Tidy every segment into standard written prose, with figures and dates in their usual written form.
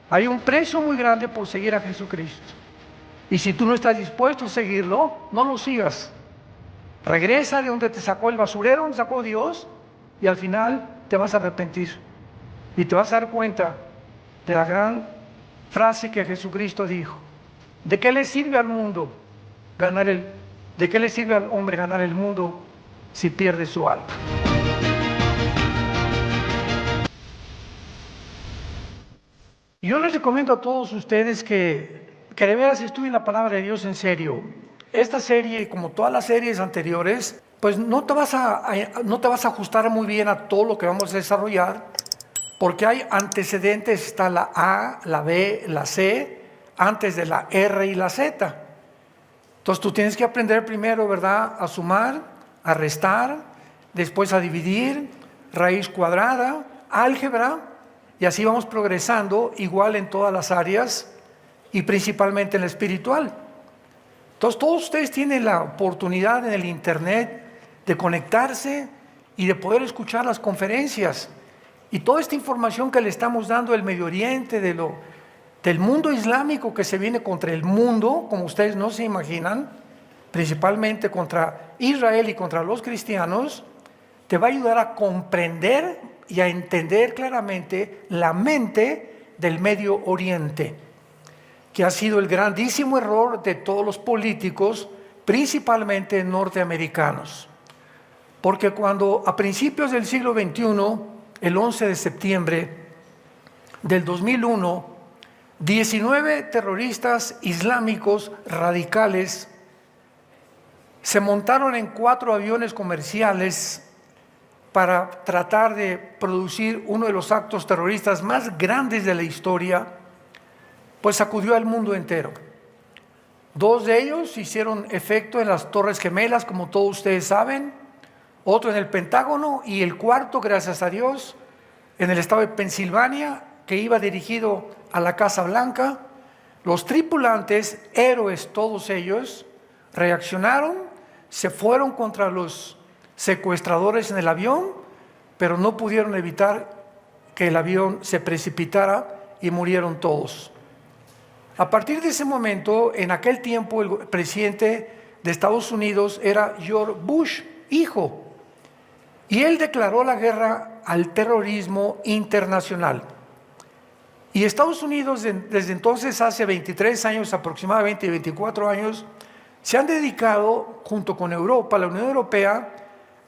Hay un precio muy grande por seguir a Jesucristo. Y si tú no estás dispuesto a seguirlo, no lo sigas. Regresa de donde te sacó el basurero, donde sacó Dios, y al final te vas a arrepentir. Y te vas a dar cuenta de la gran frase que Jesucristo dijo. ¿De qué le sirve al mundo de qué le sirve al hombre ganar el mundo si pierde su alma? Yo les recomiendo a todos ustedes que de veras estudien la palabra de Dios en serio. Esta serie, como todas las series anteriores, pues no te vas a ajustar muy bien a todo lo que vamos a desarrollar, porque hay antecedentes, está la A, la B, la C, antes de la R y la Z. Entonces tú tienes que aprender primero, ¿verdad?, a sumar, a restar, después a dividir, raíz cuadrada, álgebra, y así vamos progresando, igual en todas las áreas y principalmente en la espiritual. Entonces todos ustedes tienen la oportunidad en el internet de conectarse y de poder escuchar las conferencias. Y toda esta información que le estamos dando del Medio Oriente, del mundo islámico que se viene contra el mundo, como ustedes no se imaginan, principalmente contra Israel y contra los cristianos, te va a ayudar a comprender y a entender claramente la mente del Medio Oriente, que ha sido el grandísimo error de todos los políticos, principalmente norteamericanos. Porque cuando a principios del siglo XXI, el 11 de septiembre del 2001, 19 terroristas islámicos radicales se montaron en 4 aviones comerciales para tratar de producir uno de los actos terroristas más grandes de la historia, pues sacudió al mundo entero. 2 de ellos hicieron efecto en las Torres Gemelas, como todos ustedes saben, otro en el Pentágono, y el cuarto, gracias a Dios, en el estado de Pensilvania, que iba dirigido a la Casa Blanca. Los tripulantes, héroes todos ellos, reaccionaron, se fueron contra los secuestradores en el avión, pero no pudieron evitar que el avión se precipitara y murieron todos. A partir de ese momento, en aquel tiempo, el presidente de Estados Unidos era George Bush, hijo, y él declaró la guerra al terrorismo internacional. Y Estados Unidos, desde entonces, hace 23 años, aproximadamente 24 años, se han dedicado, junto con Europa, la Unión Europea,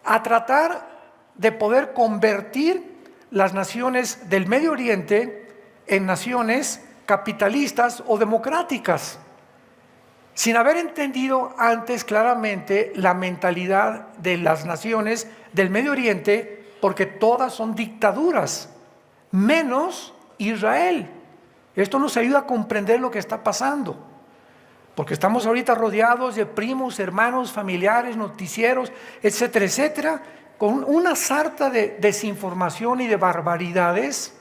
a tratar de poder convertir las naciones del Medio Oriente en naciones capitalistas o democráticas, sin haber entendido antes claramente la mentalidad de las naciones del Medio Oriente, porque todas son dictaduras, menos Israel. Esto nos ayuda a comprender lo que está pasando, porque estamos ahorita rodeados de primos, hermanos, familiares, noticieros, etcétera, etcétera, con una sarta de desinformación y de barbaridades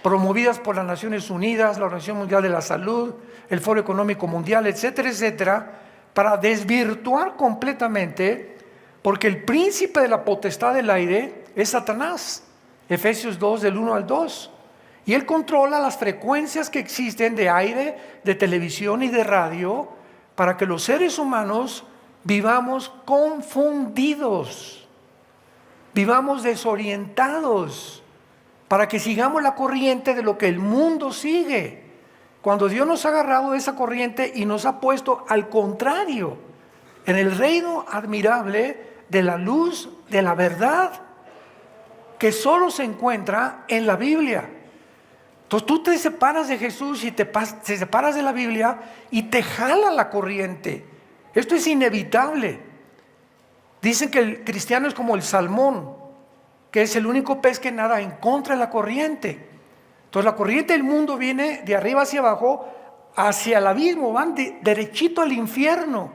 promovidas por las Naciones Unidas, la Organización Mundial de la Salud, el Foro Económico Mundial, etcétera, etcétera, para desvirtuar completamente, porque el príncipe de la potestad del aire es Satanás, Efesios 2, del 1 al 2. Y él controla las frecuencias que existen de aire, de televisión y de radio, para que los seres humanos vivamos confundidos, vivamos desorientados, para que sigamos la corriente de lo que el mundo sigue, cuando Dios nos ha agarrado de esa corriente y nos ha puesto al contrario, en el reino admirable de la luz de la verdad, que solo se encuentra en la Biblia. Entonces tú te separas de Jesús y te separas de la Biblia y te jala la corriente. Esto es inevitable. Dicen que el cristiano es como el salmón, que es el único pez que nada en contra de la corriente. Entonces la corriente del mundo viene de arriba hacia abajo, hacia el abismo, van derechito al infierno.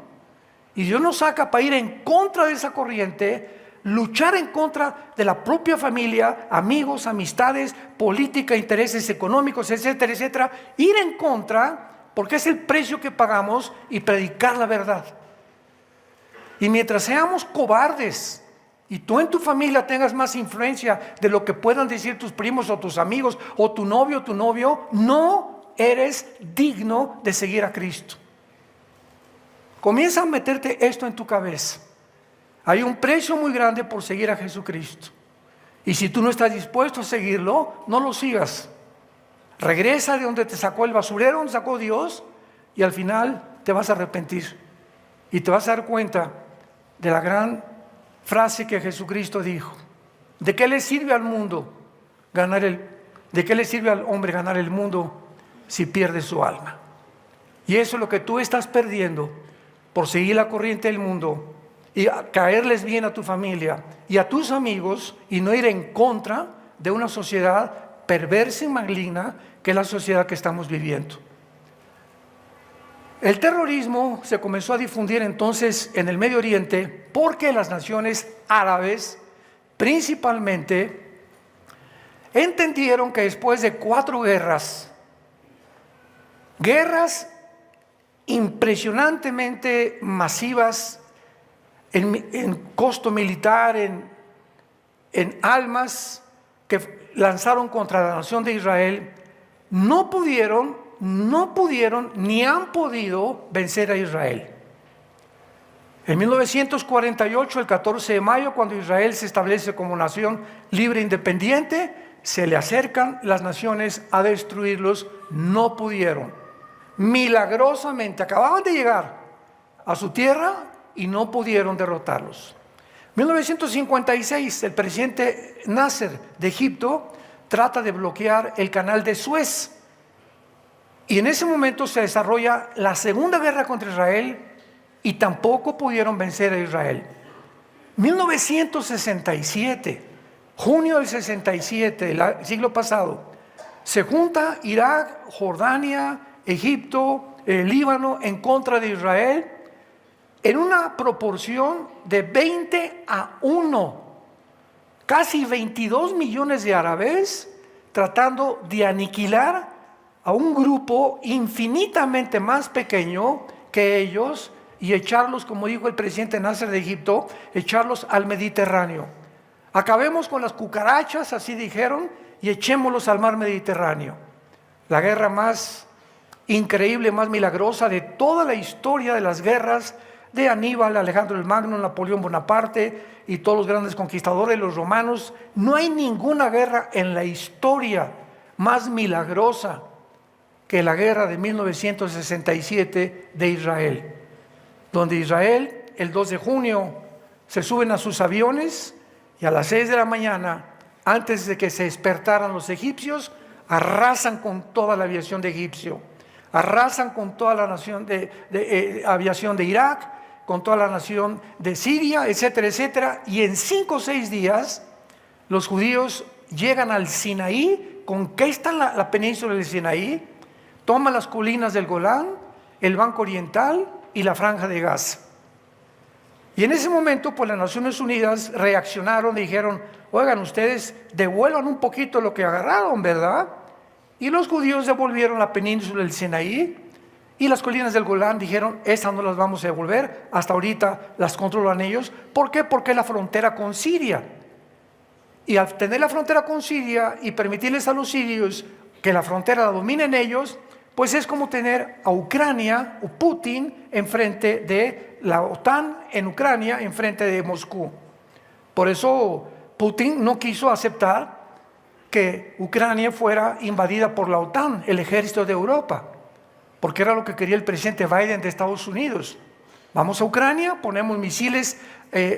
Y Dios nos saca para ir en contra de esa corriente, luchar en contra de la propia familia, amigos, amistades, política, intereses económicos, etcétera, etcétera. Ir en contra, porque es el precio que pagamos, y predicar la verdad. Y mientras seamos cobardes y tú en tu familia tengas más influencia de lo que puedan decir tus primos o tus amigos o tu novio, no eres digno de seguir a Cristo. Comienza a meterte esto en tu cabeza. Hay un precio muy grande por seguir a Jesucristo. Y si tú no estás dispuesto a seguirlo, no lo sigas. Regresa de donde te sacó el basurero, donde sacó Dios, y al final te vas a arrepentir. Y te vas a dar cuenta de la gran frase que Jesucristo dijo. ¿De qué le sirve al mundo de qué le sirve al hombre ganar el mundo si pierde su alma? Y eso es lo que tú estás perdiendo por seguir la corriente del mundo y caerles bien a tu familia y a tus amigos y no ir en contra de una sociedad perversa y maligna que es la sociedad que estamos viviendo. El terrorismo se comenzó a difundir entonces en el Medio Oriente porque las naciones árabes principalmente entendieron que después de 4 guerras impresionantemente masivas en costo militar, en almas que lanzaron contra la nación de Israel, no pudieron ni han podido vencer a Israel. En 1948, el 14 de mayo, cuando Israel se establece como nación libre e independiente, se le acercan las naciones a destruirlos, no pudieron. Milagrosamente acababan de llegar a su tierra y no pudieron derrotarlos. 1956, el presidente Nasser de Egipto trata de bloquear el canal de Suez. Y en ese momento se desarrolla la segunda guerra contra Israel y tampoco pudieron vencer a Israel. 1967, junio del 67, el siglo pasado, se junta Irak, Jordania, Egipto, el Líbano en contra de Israel en una proporción de 20-1. Casi 22 millones de árabes tratando de aniquilar a un grupo infinitamente más pequeño que ellos y echarlos, como dijo el presidente Nasser de Egipto, echarlos al Mediterráneo. Acabemos con las cucarachas, así dijeron, y echémoslos al mar Mediterráneo. La guerra más increíble, más milagrosa de toda la historia de las guerras de Aníbal, Alejandro el Magno, Napoleón Bonaparte y todos los grandes conquistadores, los romanos. No hay ninguna guerra en la historia más milagrosa que la guerra de 1967 de Israel, donde Israel, el 2 de junio, se suben a sus aviones y a las 6 de la mañana, antes de que se despertaran los egipcios, arrasan con toda la aviación de Egipcio, arrasan con toda la nación de aviación de Irak, con toda la nación de Siria, etcétera, etcétera. Y en 5 o 6 días, los judíos llegan al Sinaí, conquistan la península del Sinaí, toman las colinas del Golán, el Banco Oriental y la Franja de Gaza. Y en ese momento, pues las Naciones Unidas reaccionaron y dijeron: oigan, ustedes devuelvan un poquito lo que agarraron, ¿verdad? Y los judíos devolvieron la península del Sinaí y las colinas del Golán. Dijeron: estas no las vamos a devolver, hasta ahorita las controlan ellos. ¿Por qué? Porque es la frontera con Siria. Y al tener la frontera con Siria y permitirles a los sirios que la frontera la dominen ellos, pues es como tener a Ucrania o Putin enfrente de la OTAN en Ucrania, enfrente de Moscú. Por eso Putin no quiso aceptar que Ucrania fuera invadida por la OTAN, el ejército de Europa, porque era lo que quería el presidente Biden de Estados Unidos. Vamos a Ucrania, ponemos misiles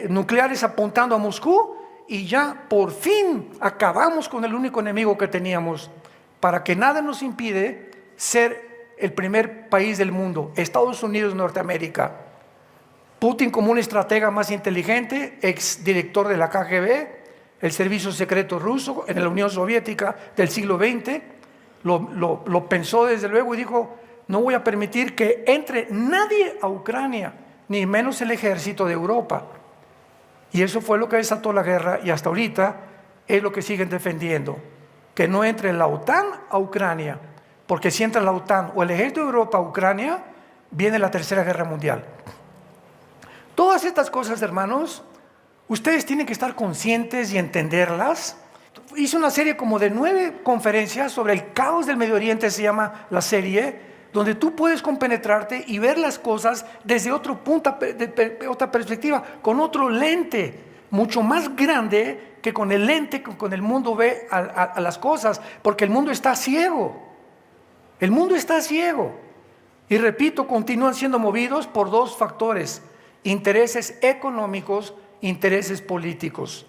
nucleares apuntando a Moscú y ya por fin acabamos con el único enemigo que teníamos, para que nada nos impide ser el primer país del mundo, Estados Unidos, Norteamérica. Putin, como un estratega más inteligente, ex director de la KGB, el servicio secreto ruso en la Unión Soviética del siglo XX, lo pensó desde luego y dijo: no voy a permitir que entre nadie a Ucrania, ni menos el ejército de Europa. Y eso fue lo que desató la guerra, y hasta ahorita es lo que siguen defendiendo, que no entre la OTAN a Ucrania, porque si entra la OTAN o el ejército de Europa a Ucrania, viene la Tercera Guerra Mundial. Todas estas cosas, hermanos, Ustedes tienen que estar conscientes y entenderlas. Hice una serie como de 9 conferencias sobre el caos del Medio Oriente, se llama la serie, donde tú puedes compenetrarte y ver las cosas desde otro punto, otra perspectiva, con otro lente, mucho más grande que con el lente con el mundo ve a las cosas, porque el mundo está ciego. El mundo está ciego. Y repito, continúan siendo movidos por 2 factores: intereses económicos, intereses políticos.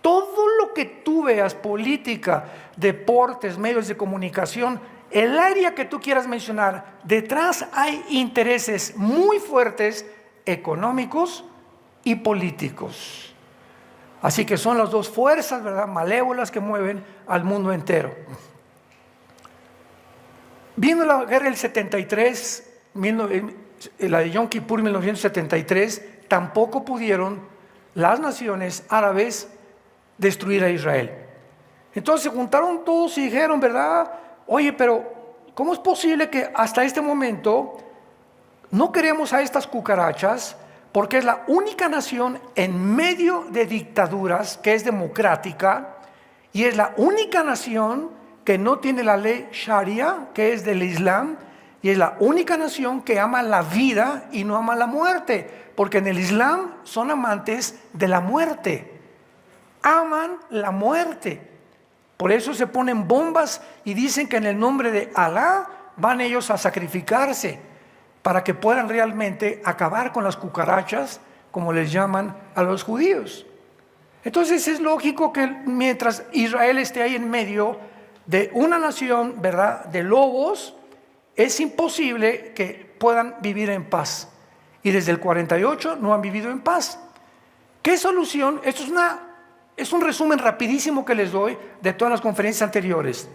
Todo lo que tú veas, política, deportes, medios de comunicación, el área que tú quieras mencionar, detrás hay intereses muy fuertes, económicos y políticos. Así que son las 2 fuerzas, ¿verdad?, malévolas que mueven al mundo entero. Vino la guerra del 73, la de Yom Kippur 1973, tampoco pudieron las naciones árabes destruir a Israel. Entonces se juntaron todos y dijeron, ¿verdad?, oye, pero ¿cómo es posible que hasta este momento no queremos a estas cucarachas? Porque es la única nación en medio de dictaduras que es democrática, y es la única nación que no tiene la ley Sharia, que es del Islam, y es la única nación que ama la vida y no ama la muerte, porque en el Islam son amantes de la muerte, aman la muerte. Por eso se ponen bombas y dicen que en el nombre de Alá van ellos a sacrificarse para que puedan realmente acabar con las cucarachas, como les llaman a los judíos. Entonces es lógico que mientras Israel esté ahí en medio de una nación, ¿verdad?, de lobos, es imposible que puedan vivir en paz. Y desde el 48 no han vivido en paz. ¿Qué solución? Esto es un resumen rapidísimo que les doy de todas las conferencias anteriores.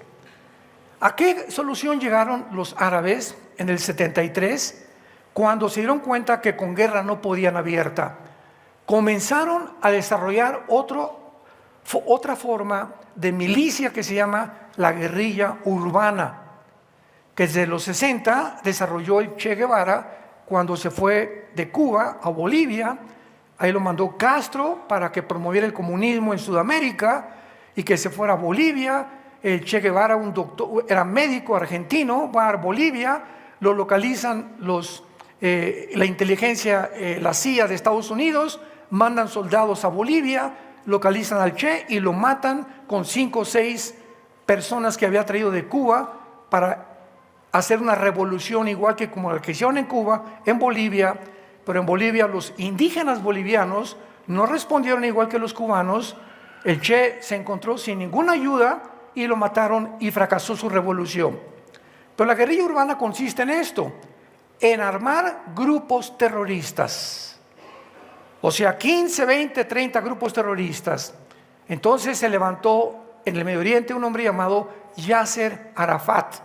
¿A qué solución llegaron los árabes en el 73 cuando se dieron cuenta que con guerra no podían abierta? Comenzaron a desarrollar otra forma de milicia que se llama la guerrilla urbana, que desde los 60 desarrolló el Che Guevara cuando se fue de Cuba a Bolivia. Ahí lo mandó Castro para que promoviera el comunismo en Sudamérica y que se fuera a Bolivia. El Che Guevara, un doctor, era médico argentino, va a Bolivia, lo localizan la inteligencia, la CIA de Estados Unidos, mandan soldados a Bolivia, localizan al Che y lo matan con 5 o 6 personas que había traído de Cuba para hacer una revolución igual que como la que hicieron en Cuba, en Bolivia. Pero en Bolivia los indígenas bolivianos no respondieron igual que los cubanos. El Che se encontró sin ninguna ayuda y lo mataron y fracasó su revolución. Pero la guerrilla urbana consiste en esto, en armar grupos terroristas. O sea, 15, 20, 30 grupos terroristas. Entonces se levantó en el Medio Oriente un hombre llamado Yasser Arafat,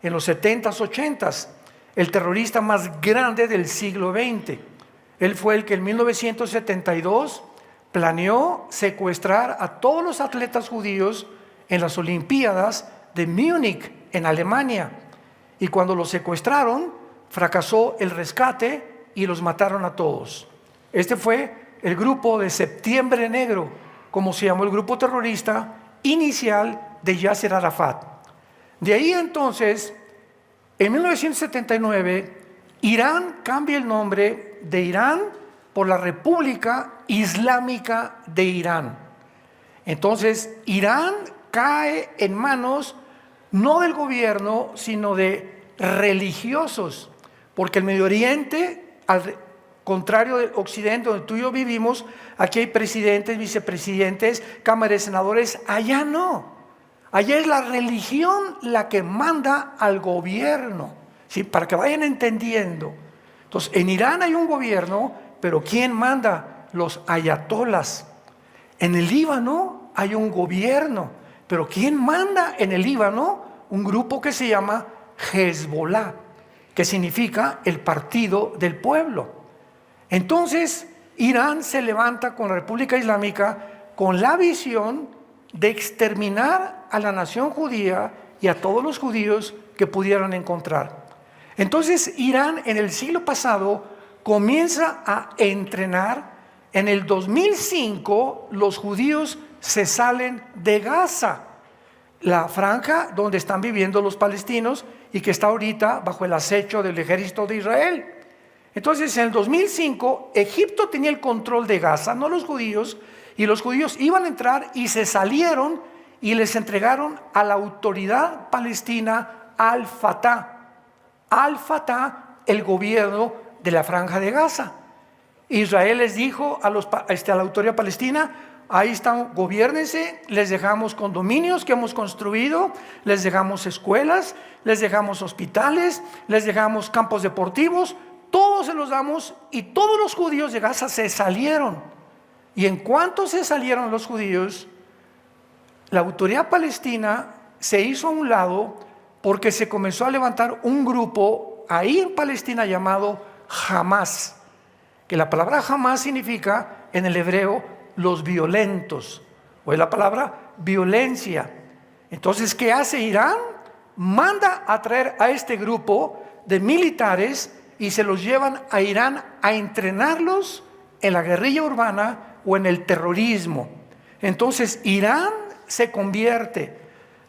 en los 70s, 80s, el terrorista más grande del siglo XX. Él fue el que en 1972 planeó secuestrar a todos los atletas judíos en las Olimpiadas de Múnich, en Alemania. Y cuando los secuestraron, fracasó el rescate y los mataron a todos. Este fue el grupo de Septiembre Negro, como se llamó el grupo terrorista inicial de Yasser Arafat. De ahí entonces, en 1979, Irán cambia el nombre de Irán por la República Islámica de Irán. Entonces, Irán cae en manos no del gobierno, sino de religiosos, porque el Medio Oriente, al contrario del Occidente, donde tú y yo vivimos, aquí hay presidentes, vicepresidentes, cámaras de senadores, allá no. Allá es la religión la que manda al gobierno, ¿sí? Para que vayan entendiendo. Entonces, en Irán hay un gobierno, pero ¿quién manda? Los ayatolas. En el Líbano hay un gobierno, pero ¿quién manda en el Líbano? Un grupo que se llama Hezbollah, que significa el partido del pueblo. Entonces, Irán se levanta con la República Islámica con la visión de exterminar a la nación judía y a todos los judíos que pudieran encontrar. Entonces, Irán en el siglo pasado comienza a entrenar En el 2005 los judíos se salen de Gaza, la franja donde están viviendo los palestinos y que está ahorita bajo el acecho del ejército de Israel. Entonces en el 2005 Egipto tenía el control de Gaza, no los judíos, y los judíos iban a entrar y se salieron y les entregaron a la autoridad palestina Al-Fatah. Al-Fatah, el gobierno de la franja de Gaza. Israel les dijo a la autoridad palestina: ahí están, gobiérnense, les dejamos condominios que hemos construido, les dejamos escuelas, les dejamos hospitales, les dejamos campos deportivos, todos se los damos. Y todos los judíos de Gaza se salieron. Y en cuanto se salieron los judíos, la autoridad palestina se hizo a un lado porque se comenzó a levantar un grupo ahí en Palestina llamado Hamás, que la palabra Hamás significa en el hebreo los violentos, o es la palabra violencia. Entonces, ¿qué hace Irán? Manda a traer a este grupo de militares y se los llevan a Irán a entrenarlos en la guerrilla urbana o en el terrorismo. Entonces Irán se convierte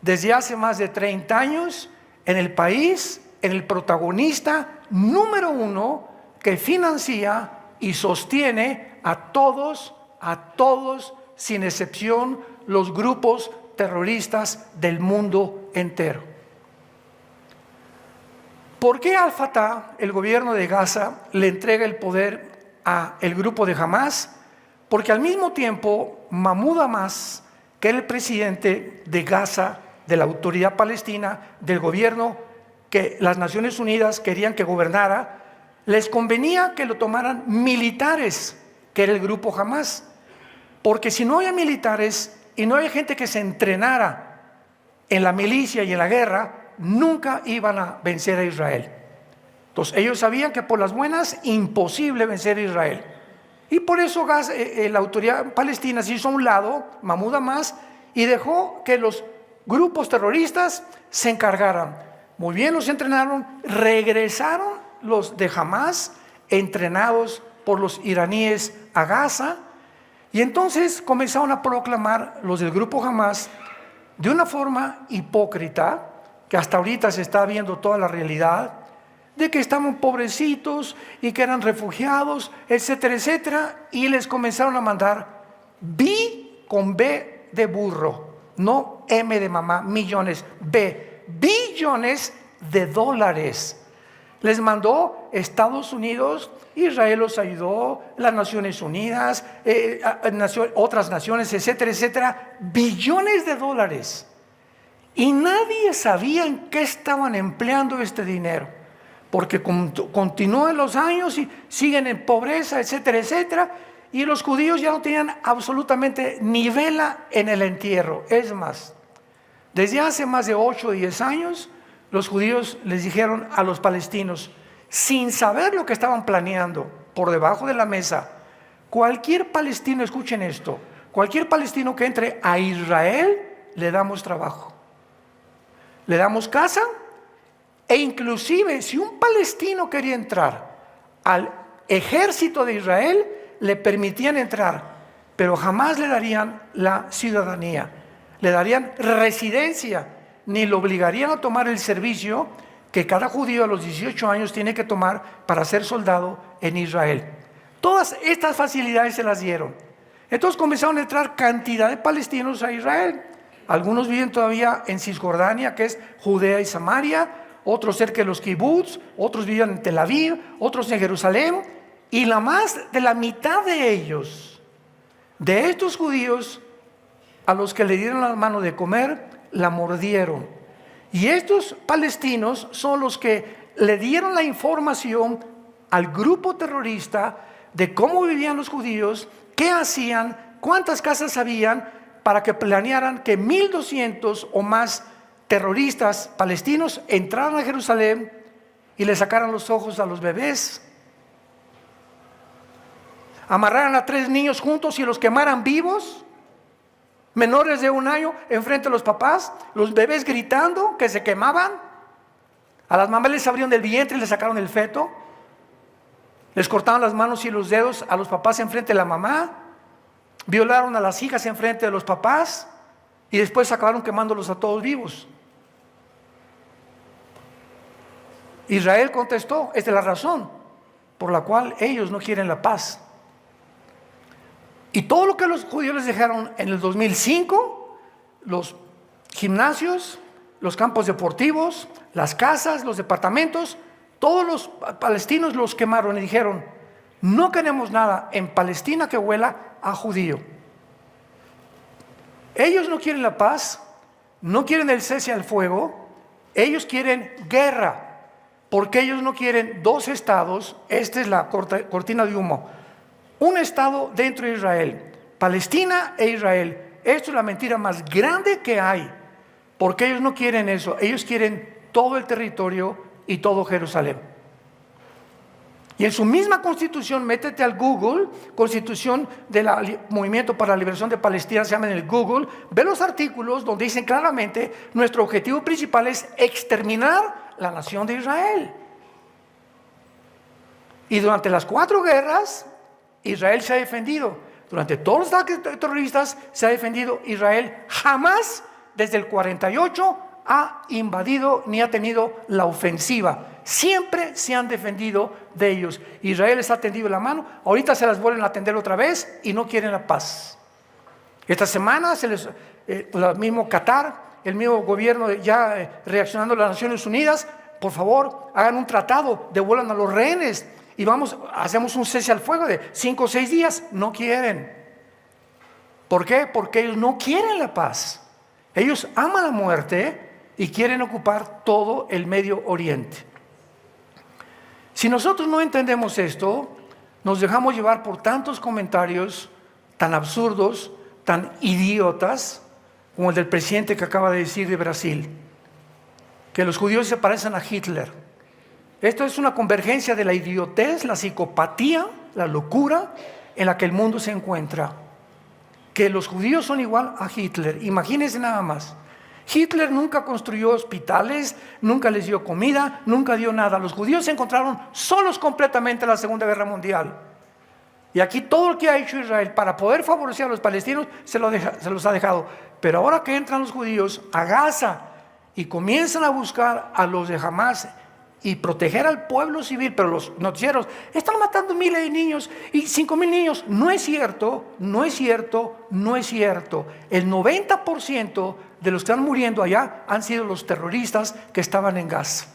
desde hace más de 30 años en el país, en el protagonista número uno que financia y sostiene a todos sin excepción, los grupos terroristas del mundo entero. ¿Por qué Al-Fatah, el gobierno de Gaza, le entrega el poder al grupo de Hamás? Porque al mismo tiempo Mahmoud Abbas, que era el presidente de Gaza, de la autoridad palestina, del gobierno que las Naciones Unidas querían que gobernara, les convenía que lo tomaran militares, que era el grupo Hamás. Porque si no había militares y no había gente que se entrenara en la milicia y en la guerra, nunca iban a vencer a Israel. Entonces ellos sabían que por las buenas, imposible vencer a Israel. Y por eso la autoridad palestina se hizo a un lado, Mahmoud Abbas, y dejó que los grupos terroristas se encargaran. Muy bien, los entrenaron, regresaron los de Hamás, entrenados por los iraníes a Gaza, y entonces comenzaron a proclamar los del grupo Hamás de una forma hipócrita, que hasta ahorita se está viendo toda la realidad, de que estaban pobrecitos y que eran refugiados, etcétera, etcétera, y les comenzaron a mandar con B de burro, no M de mamá, millones, billones de dólares. Les mandó Estados Unidos, Israel los ayudó, las Naciones Unidas, otras naciones, etcétera, etcétera, billones de dólares. Y nadie sabía en qué estaban empleando este dinero, porque continúan los años y siguen en pobreza, etcétera, etcétera, y los judíos ya no tenían absolutamente ni vela en el entierro. Es más, desde hace más de 8 o 10 años, los judíos les dijeron a los palestinos, sin saber lo que estaban planeando, por debajo de la mesa, cualquier palestino, escuchen esto, cualquier palestino que entre a Israel, le damos trabajo, le damos casa, e inclusive si un palestino quería entrar al ejército de Israel, le permitían entrar, pero jamás le darían la ciudadanía, le darían residencia, ni lo obligarían a tomar el servicio que cada judío a los 18 años tiene que tomar para ser soldado en Israel. Todas estas facilidades se las dieron. Entonces comenzaron a entrar cantidad de palestinos a Israel. Algunos viven todavía en Cisjordania, que es Judea y Samaria, otros cerca de los kibbutz, otros vivían en Tel Aviv, otros en Jerusalén, y más de la mitad de ellos, de estos judíos, a los que le dieron la mano de comer, la mordieron. Y estos palestinos son los que le dieron la información al grupo terrorista de cómo vivían los judíos, qué hacían, cuántas casas habían, para que planearan que 1,200 o más terroristas palestinos entraran a Jerusalén y le sacaran los ojos a los bebés, amarraran a 3 niños juntos y los quemaran vivos, menores de 1 año, enfrente de los papás, los bebés gritando que se quemaban, a las mamás les abrieron el vientre y les sacaron el feto. Les cortaron las manos y los dedos a los papás enfrente de la mamá, violaron a las hijas enfrente de los papás y después acabaron quemándolos a todos vivos. Israel contestó: esta es la razón por la cual ellos no quieren la paz. Y todo lo que los judíos les dejaron en el 2005, los gimnasios, los campos deportivos, las casas, los departamentos, todos los palestinos los quemaron y dijeron: no queremos nada en Palestina que huela a judío. Ellos no quieren la paz, no quieren el cese al fuego, ellos quieren guerra, porque ellos no quieren dos estados. Esta es la cortina de humo. Un estado dentro de Israel, Palestina e Israel. Esto es la mentira más grande que hay, porque ellos no quieren eso. Ellos quieren todo el territorio y todo Jerusalén. Y en su misma constitución, métete al Google, constitución del Movimiento para la Liberación de Palestina, se llama en el Google, ve los artículos donde dicen claramente: nuestro objetivo principal es exterminar la nación de Israel. Y durante las 4 guerras, Israel se ha defendido. Durante todos los ataques terroristas se ha defendido. Israel jamás, desde el 48, ha invadido ni ha tenido la ofensiva. Siempre se han defendido de ellos. Israel les ha tendido la mano. Ahorita se las vuelven a tender otra vez y no quieren la paz. Esta semana el mismo Qatar, el mismo gobierno ya reaccionando a las Naciones Unidas: por favor, hagan un tratado, devuelvan a los rehenes y hacemos un cese al fuego de 5 o 6 días. No quieren. ¿Por qué? Porque ellos no quieren la paz. Ellos aman la muerte y quieren ocupar todo el Medio Oriente. Si nosotros no entendemos esto, nos dejamos llevar por tantos comentarios tan absurdos, tan idiotas, como el del presidente que acaba de decir de Brasil, que los judíos se parecen a Hitler. Esto es una convergencia de la idiotez, la psicopatía, la locura en la que el mundo se encuentra. Que los judíos son igual a Hitler. Imagínense nada más. Hitler nunca construyó hospitales, nunca les dio comida, nunca dio nada. Los judíos se encontraron solos completamente en la Segunda Guerra Mundial. Y aquí todo lo que ha hecho Israel para poder favorecer a los palestinos se los ha dejado. Pero ahora que entran los judíos a Gaza y comienzan a buscar a los de Hamás y proteger al pueblo civil, pero los noticieros están matando miles de niños y 5,000 niños. No es cierto, no es cierto, no es cierto. El 90% de los que están muriendo allá han sido los terroristas que estaban en Gaza.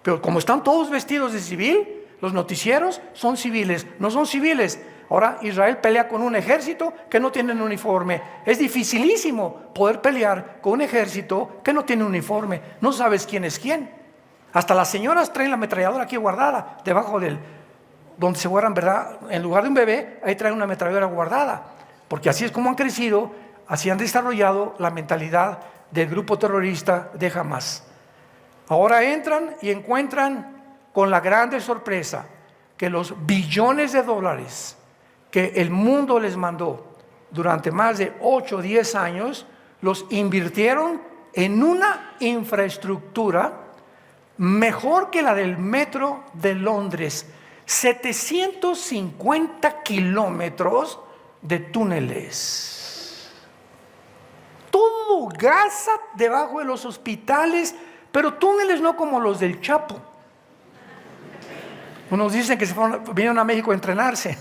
Pero como están todos vestidos de civil, los noticieros son civiles, no son civiles. Ahora Israel pelea con un ejército que no tiene un uniforme. Es dificilísimo poder pelear con un ejército que no tiene uniforme. No sabes quién es quién. Hasta las señoras traen la ametralladora aquí guardada, debajo donde se guardan, ¿verdad? En lugar de un bebé, ahí traen una ametralladora guardada. Porque así es como han crecido, así han desarrollado la mentalidad del grupo terrorista de Hamás. Ahora entran y encuentran con la grande sorpresa que los billones de dólares que el mundo les mandó durante más de 8 o 10 años, los invirtieron en una infraestructura mejor que la del metro de Londres. 750 kilómetros de túneles. Todo Gaza debajo de los hospitales, pero túneles no como los del Chapo. Unos dicen que vinieron a México a entrenarse.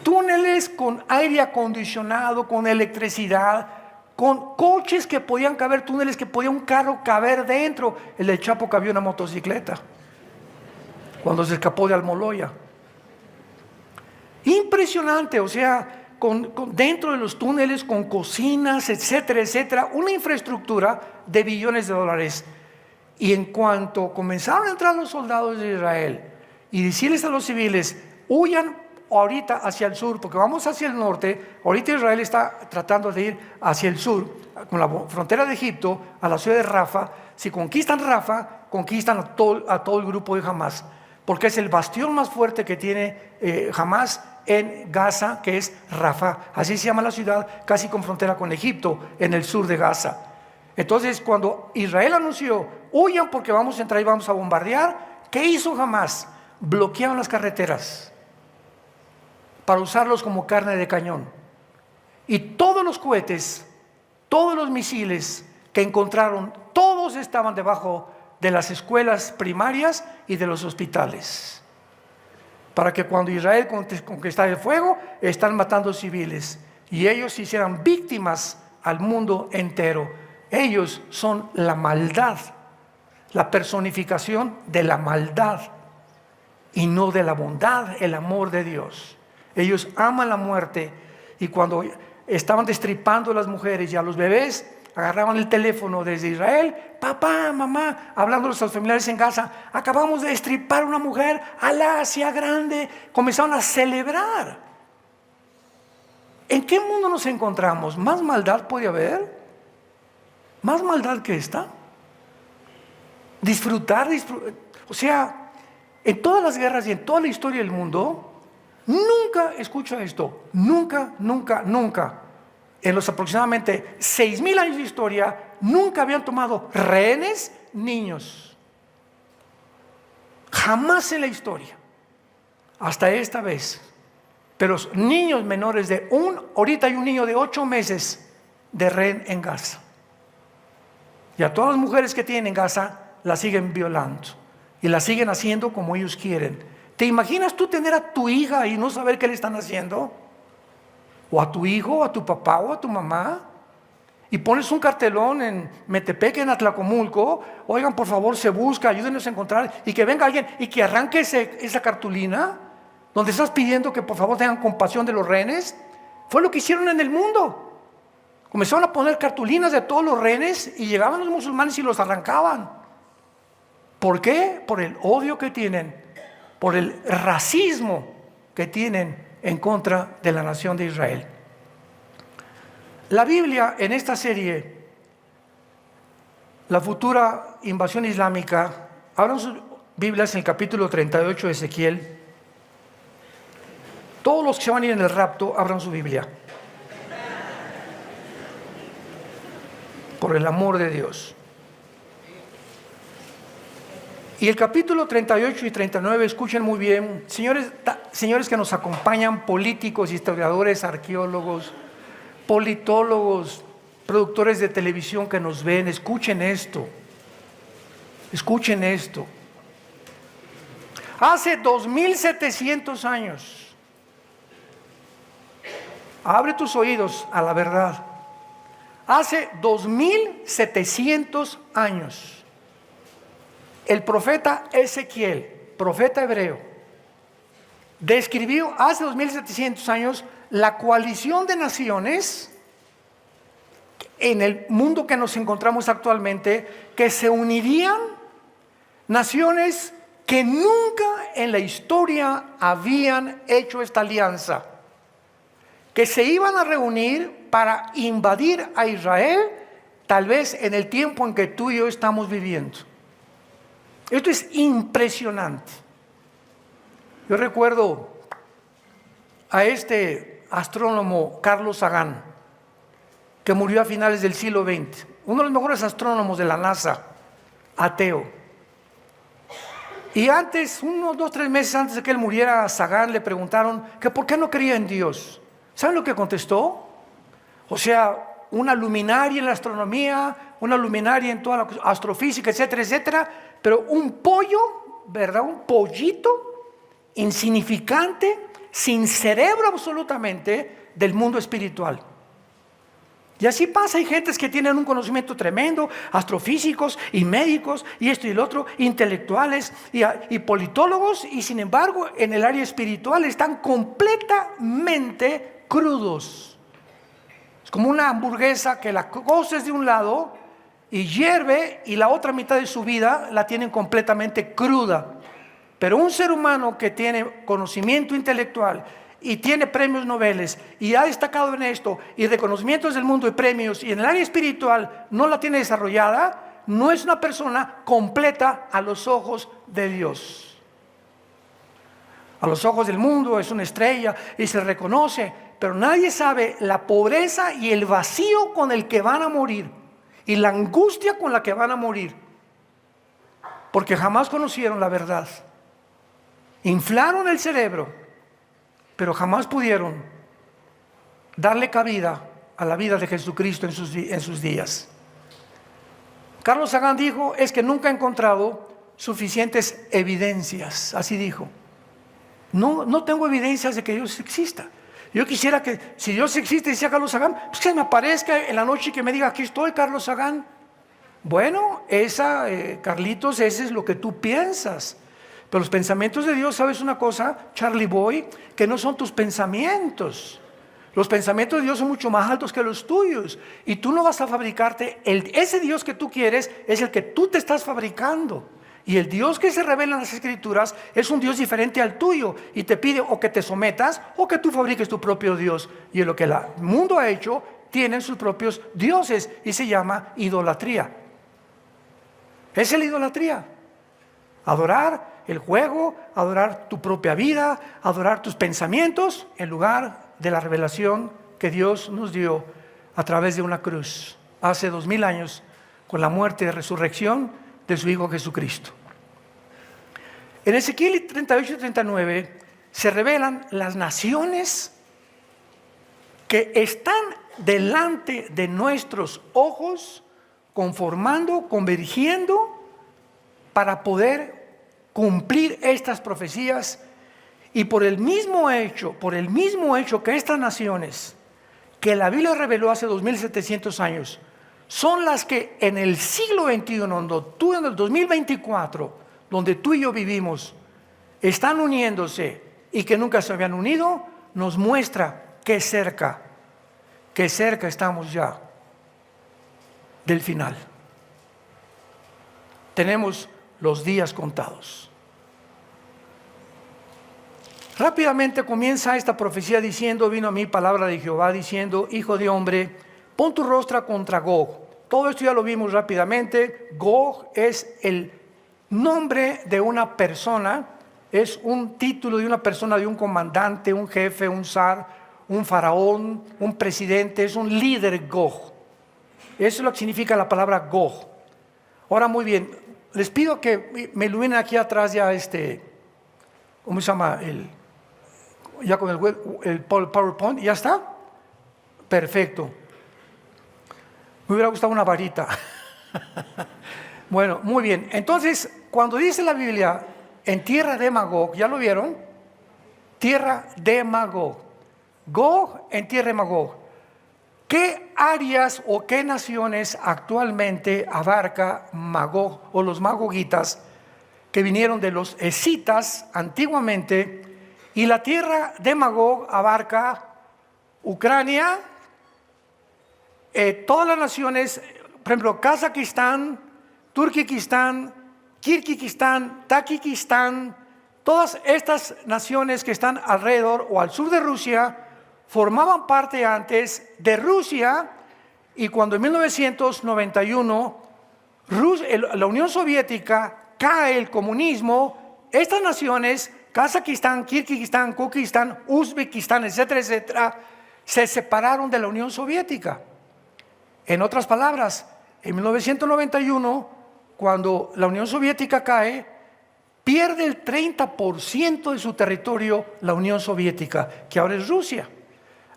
Túneles con aire acondicionado, con electricidad, con coches que podían caber, túneles que podía un carro caber dentro. El del Chapo cabía una motocicleta cuando se escapó de Almoloya. Impresionante, o sea, dentro de los túneles, con cocinas, etcétera, etcétera, una infraestructura de billones de dólares. Y en cuanto comenzaron a entrar los soldados de Israel y decirles a los civiles: huyan ahorita hacia el sur, porque vamos hacia el norte. Ahorita Israel está tratando de ir hacia el sur, con la frontera de Egipto, a la ciudad de Rafa. Si conquistan Rafa, conquistan a todo el grupo de Hamás, porque es el bastión más fuerte que tiene Hamás en Gaza, que es Rafa. Así se llama la ciudad, casi con frontera con Egipto, en el sur de Gaza. Entonces, cuando Israel anunció: huyan porque vamos a entrar y vamos a bombardear, ¿Qué hizo Hamás? Bloquearon las carreteras para usarlos como carne de cañón. Y todos los cohetes, todos los misiles que encontraron, todos estaban debajo de las escuelas primarias y de los hospitales. Para que cuando Israel conquistara el fuego, están matando civiles. Y ellos hicieran víctimas al mundo entero. Ellos son la maldad, la personificación de la maldad y no de la bondad, el amor de Dios. Ellos aman la muerte, y cuando estaban destripando a las mujeres y a los bebés, agarraban el teléfono desde Israel, papá, mamá, hablando a los familiares en casa, acabamos de destripar a una mujer, Alá sea grande. Comenzaron a celebrar. ¿En qué mundo nos encontramos? ¿Más maldad puede haber? ¿Más maldad que esta? Disfrutar, o sea, en todas las guerras y en toda la historia del mundo, nunca, escucha esto, nunca, en los aproximadamente 6,000 años de historia, nunca habían tomado rehenes niños. Jamás en la historia, hasta esta vez. Pero niños menores ahorita hay un niño de 8 meses de rehén en Gaza. Y a todas las mujeres que tienen en Gaza las siguen violando y las siguen haciendo como ellos quieren. ¿Te imaginas tú tener a tu hija y no saber qué le están haciendo? O a tu hijo, o a tu papá, o a tu mamá, y pones un cartelón en Metepec, en Atlacomulco: oigan, por favor, se busca, ayúdenos a encontrar, y que venga alguien y que arranque esa cartulina donde estás pidiendo que por favor tengan compasión de los rehenes. Fue lo que hicieron en el mundo. Comenzaron a poner cartulinas de todos los rehenes y llegaban los musulmanes y los arrancaban. ¿Por qué? Por el odio que tienen, por el racismo que tienen en contra de la nación de Israel. La Biblia, en esta serie, la futura invasión islámica, abran sus Biblias en el capítulo 38 de Ezequiel. Todos los que se van a ir en el rapto, abran su Biblia. Por el amor de Dios. Y el capítulo 38 y 39, escuchen muy bien, señores que nos acompañan, políticos, historiadores, arqueólogos, politólogos, productores de televisión que nos ven, escuchen esto. Escuchen esto. Hace 2,700 años, abre tus oídos a la verdad. Hace 2,700 años, el profeta Ezequiel, profeta hebreo, describió hace 2,700 años la coalición de naciones en el mundo que nos encontramos actualmente, que se unirían, naciones que nunca en la historia habían hecho esta alianza, que se iban a reunir para invadir a Israel, tal vez en el tiempo en que tú y yo estamos viviendo. Esto es impresionante. Yo recuerdo a este astrónomo Carlos Sagan, que murió a finales del siglo XX, uno de los mejores astrónomos de la NASA, ateo. Y antes, 1, 2, 3 meses antes de que él muriera, a Sagan le preguntaron que por qué no creía en Dios. ¿Saben lo que contestó? O sea, una luminaria en la astronomía, una luminaria en toda la astrofísica, etcétera, etcétera, pero un pollo, ¿verdad? Un pollito insignificante, sin cerebro absolutamente, del mundo espiritual. Y así pasa, hay gentes que tienen un conocimiento tremendo, astrofísicos y médicos y esto y lo otro, intelectuales y politólogos, y sin embargo en el área espiritual están completamente crudos. Es como una hamburguesa que la coces de un lado y hierve, y la otra mitad de su vida la tienen completamente cruda. Pero un ser humano que tiene conocimiento intelectual y tiene premios Nobel y ha destacado en esto y reconocimientos del mundo y premios, y en el área espiritual no la tiene desarrollada, no es una persona completa a los ojos de Dios. A los ojos del mundo es una estrella y se reconoce, pero nadie sabe la pobreza y el vacío con el que van a morir y la angustia con la que van a morir. porque jamás conocieron la verdad. Inflaron el cerebro, pero jamás pudieron darle cabida a la vida de Jesucristo en sus días. Carlos Sagan dijo, es que nunca he encontrado suficientes evidencias, así dijo. No tengo evidencias de que Dios exista. Yo quisiera que, si Dios existe, decía Carlos Sagan, pues que me aparezca en la noche y que me diga, aquí estoy, Carlos Sagan. Bueno, Carlitos, ese es lo que tú piensas. Pero los pensamientos de Dios, ¿sabes una cosa, Charlie Boy? Que no son tus pensamientos. Los pensamientos de Dios son mucho más altos que los tuyos. Y tú no vas a fabricarte, ese Dios que tú quieres es el que tú te estás fabricando. Y el Dios que se revela en las Escrituras es un Dios diferente al tuyo. Y te pide o que te sometas o que tú fabriques tu propio Dios. Y en lo que el mundo ha hecho, tienen sus propios dioses y se llama idolatría. Esa es la idolatría. Adorar el juego, adorar tu propia vida, adorar tus pensamientos en lugar de la revelación que Dios nos dio a través de una cruz hace 2000 años con la muerte y resurrección de su Hijo Jesucristo. En Ezequiel 38 y 39 se revelan las naciones que están delante de nuestros ojos, conformando, convergiendo para poder cumplir estas profecías. Y por el mismo hecho que estas naciones que la Biblia reveló hace 2700 años son las que en el siglo XXI, en el 2024, donde tú y yo vivimos, están uniéndose y que nunca se habían unido, nos muestra que cerca estamos ya del final. Tenemos los días contados. Rápidamente comienza esta profecía diciendo, vino a mí palabra de Jehová diciendo, hijo de hombre, pon tu rostro contra Gog. Todo esto ya lo vimos rápidamente. Gog es el nombre de una persona, es un título de una persona, de un comandante, un jefe, un zar, un faraón, un presidente, es un líder Gog. Eso es lo que significa la palabra Gog. Ahora muy bien, les pido que me iluminen aquí atrás ya ¿cómo se llama? Ya con el PowerPoint, ¿ya está? Perfecto. Me hubiera gustado una varita. Bueno, muy bien. Entonces, cuando dice la Biblia, en tierra de Magog, ¿ya lo vieron? Tierra de Magog. Gog en tierra de Magog. ¿Qué áreas o qué naciones actualmente abarca Magog o los magogitas que vinieron de los escitas antiguamente? Y la tierra de Magog abarca Ucrania, todas las naciones, por ejemplo, Kazajistán, Turkmenistán, Kirguistán, Tayikistán, todas estas naciones que están alrededor o al sur de Rusia, formaban parte antes de Rusia, y cuando en 1991 la Unión Soviética cae, el comunismo, estas naciones, Kazajistán, Kirguistán, Kukistán, Uzbekistán, etcétera, etcétera, se separaron de la Unión Soviética. En otras palabras, en 1991, cuando la Unión Soviética cae, pierde el 30% de su territorio la Unión Soviética, que ahora es Rusia.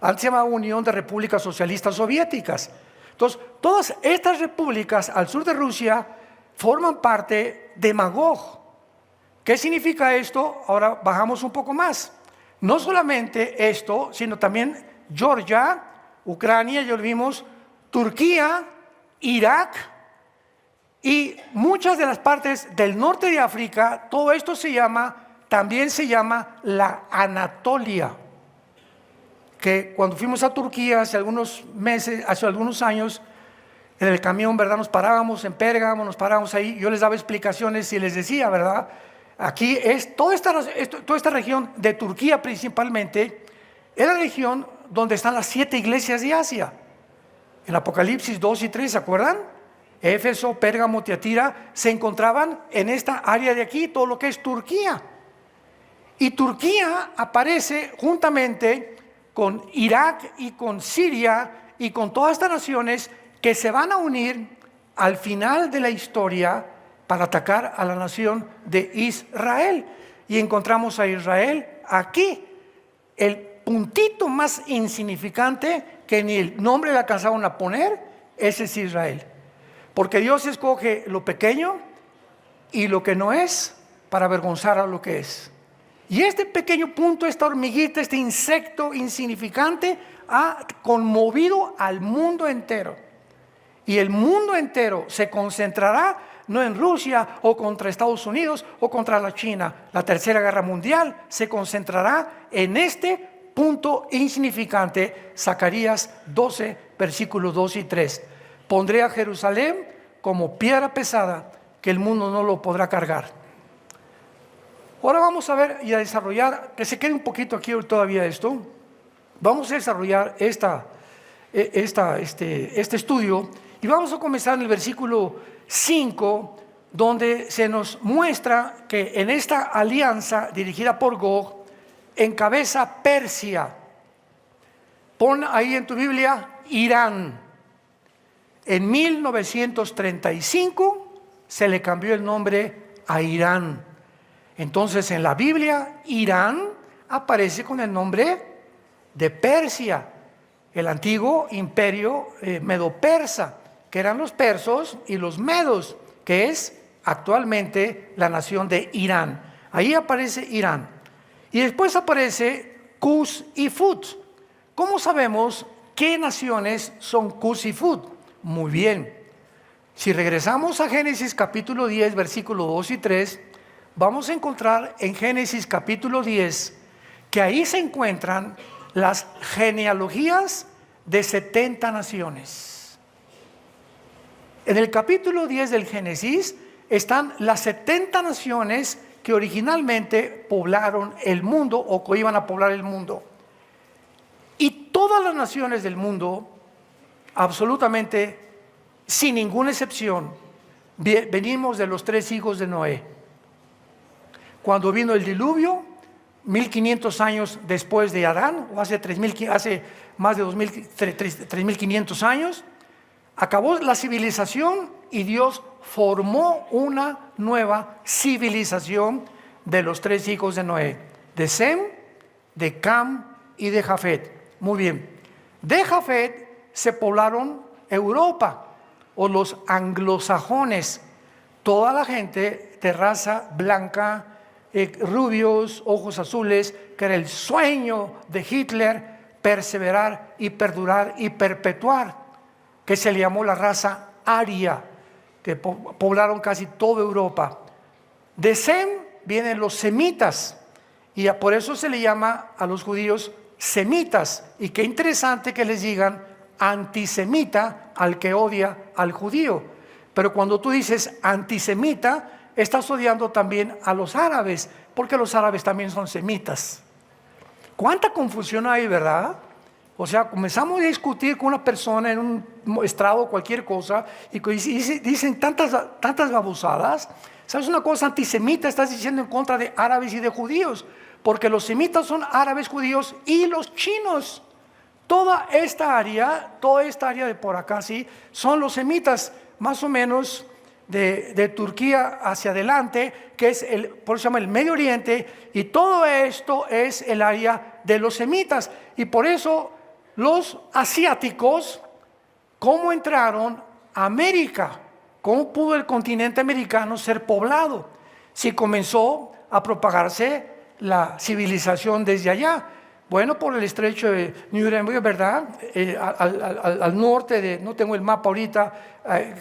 Antes se llamaba Unión de Repúblicas Socialistas Soviéticas. Entonces, todas estas repúblicas al sur de Rusia forman parte de Magog. ¿Qué significa esto? Ahora bajamos un poco más. No solamente esto, sino también Georgia, Ucrania, ya lo vimos, Turquía, Irak y muchas de las partes del norte de África. Todo esto también se llama la Anatolia. Que cuando fuimos a Turquía hace algunos meses, hace algunos años, en el camión, ¿verdad? Nos parábamos en Pérgamo, nos parábamos ahí, yo les daba explicaciones y les decía, ¿verdad? Aquí es toda esta región de Turquía principalmente, es la región donde están las 7 iglesias de Asia. En Apocalipsis 2 y 3, ¿se acuerdan? Éfeso, Pérgamo, Tiatira, se encontraban en esta área de aquí, todo lo que es Turquía. Y Turquía aparece juntamente con Irak y con Siria y con todas estas naciones que se van a unir al final de la historia para atacar a la nación de Israel. Y encontramos a Israel aquí. El puntito más insignificante que ni el nombre le alcanzaron a poner, ese es Israel. Porque Dios escoge lo pequeño y lo que no es para avergonzar a lo que es. Y este pequeño punto, esta hormiguita, este insecto insignificante, ha conmovido al mundo entero. Y el mundo entero se concentrará no en Rusia o contra Estados Unidos o contra la China. La Tercera Guerra Mundial se concentrará en este punto insignificante. Zacarías 12, versículos 2 y 3. Pondré a Jerusalén como piedra pesada que el mundo no lo podrá cargar. Ahora vamos a ver y a desarrollar, que se quede un poquito aquí todavía esto. Vamos a desarrollar este estudio y vamos a comenzar en el versículo 5, donde se nos muestra que en esta alianza dirigida por Gog encabeza Persia. Pon ahí en tu Biblia Irán. En 1935 se le cambió el nombre a Irán. Entonces en la Biblia Irán aparece con el nombre de Persia, el antiguo imperio medo-persa, que eran los persos y los medos, que es actualmente la nación de Irán. Ahí aparece Irán. Y después aparece Cus y Fut. ¿Cómo sabemos qué naciones son Cus y Fut? Muy bien. Si regresamos a Génesis capítulo 10, versículos 2 y 3, vamos a encontrar en Génesis capítulo 10 que ahí se encuentran las genealogías de 70 naciones. En el capítulo 10 del Génesis están las 70 naciones que originalmente poblaron el mundo o que iban a poblar el mundo. Y todas las naciones del mundo, absolutamente sin ninguna excepción, venimos de los 3 hijos de Noé. Cuando vino el diluvio, 1500 años después de Adán, o hace más de 3500 años, acabó la civilización y Dios formó una nueva civilización de los 3 hijos de Noé, de Sem, de Cam y de Jafet. Muy bien, de Jafet se poblaron Europa o los anglosajones, toda la gente de raza blanca, rubios, ojos azules, que era el sueño de Hitler, perseverar y perdurar y perpetuar, que se le llamó la raza aria, que poblaron casi toda Europa. De Sem vienen los semitas, y por eso se le llama a los judíos semitas. Y qué interesante que les digan antisemita al que odia al judío. Pero cuando tú dices antisemita, estás odiando también a los árabes, porque los árabes también son semitas. ¿Cuánta confusión hay, verdad? O sea, comenzamos a discutir con una persona en un estrado o cualquier cosa y dicen tantas babosadas. ¿Sabes una cosa? Antisemita estás diciendo en contra de árabes y de judíos, porque los semitas son árabes, judíos y los chinos. Toda esta área de por acá, sí, son los semitas, más o menos de Turquía hacia adelante, que es por eso se llama el Medio Oriente, y todo esto es el área de los semitas. Y por eso los asiáticos, ¿cómo entraron a América? ¿Cómo pudo el continente americano ser poblado? Si comenzó a propagarse la civilización desde allá. Bueno, por el estrecho de Nuremberg, ¿verdad? Al norte de, no tengo el mapa ahorita,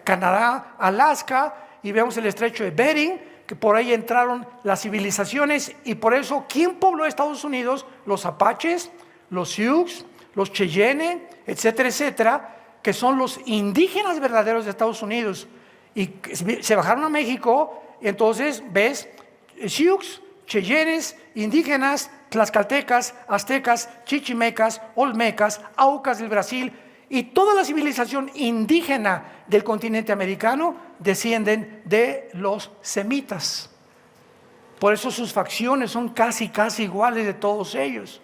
Canadá, Alaska, y vemos el estrecho de Bering, que por ahí entraron las civilizaciones, y por eso, ¿quién pobló Estados Unidos? Los apaches, los Sioux, los Cheyenne, etcétera, etcétera, que son los indígenas verdaderos de Estados Unidos, y se bajaron a México. Y entonces ves Sioux, Cheyennes, indígenas, tlaxcaltecas, aztecas, chichimecas, olmecas, aucas del Brasil, y toda la civilización indígena del continente americano descienden de los semitas. Por eso sus facciones son casi iguales de todos ellos.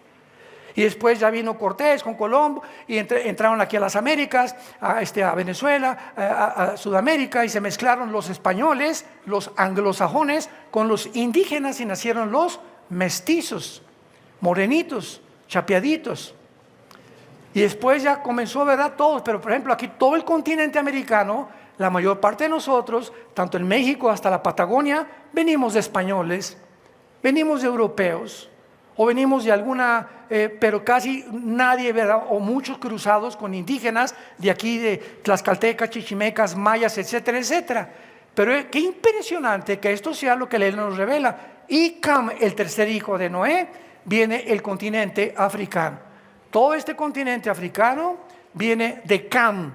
Y después ya vino Cortés con Colombo y entraron aquí a las Américas, a Venezuela, a Sudamérica, y se mezclaron los españoles, los anglosajones con los indígenas y nacieron los mestizos, morenitos, chapeaditos. Y después ya comenzó, ¿verdad? Todos, pero por ejemplo aquí todo el continente americano, la mayor parte de nosotros, tanto en México hasta la Patagonia, venimos de españoles, venimos de europeos, o venimos de alguna, pero casi nadie, ¿verdad? O muchos cruzados con indígenas de aquí, de tlaxcaltecas, chichimecas, mayas, etcétera, etcétera. Pero qué impresionante que esto sea lo que la ley nos revela. Y Cam, el tercer hijo de Noé, viene el continente africano. Todo este continente africano viene de Cam,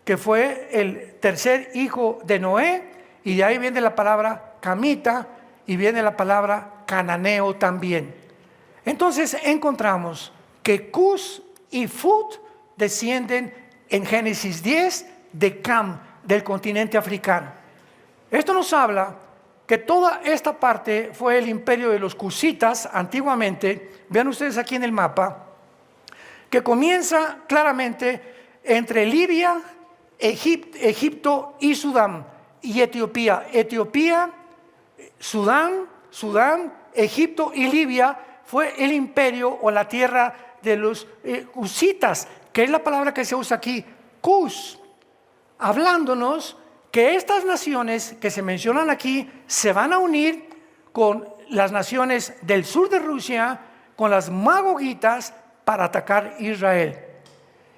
que fue el tercer hijo de Noé, y de ahí viene la palabra camita y viene la palabra cananeo también. Entonces encontramos que Cus y Fut descienden en Génesis 10 de Cam, del continente africano. Esto nos habla que toda esta parte fue el imperio de los cusitas antiguamente. Vean ustedes aquí en el mapa, que comienza claramente entre Libia, Egipto y Sudán, y Etiopía. Etiopía, Sudán, Egipto y Libia fue el imperio o la tierra de los cusitas, que es la palabra que se usa aquí, Cus, hablándonos que estas naciones que se mencionan aquí se van a unir con las naciones del sur de Rusia, con las magogitas, para atacar Israel.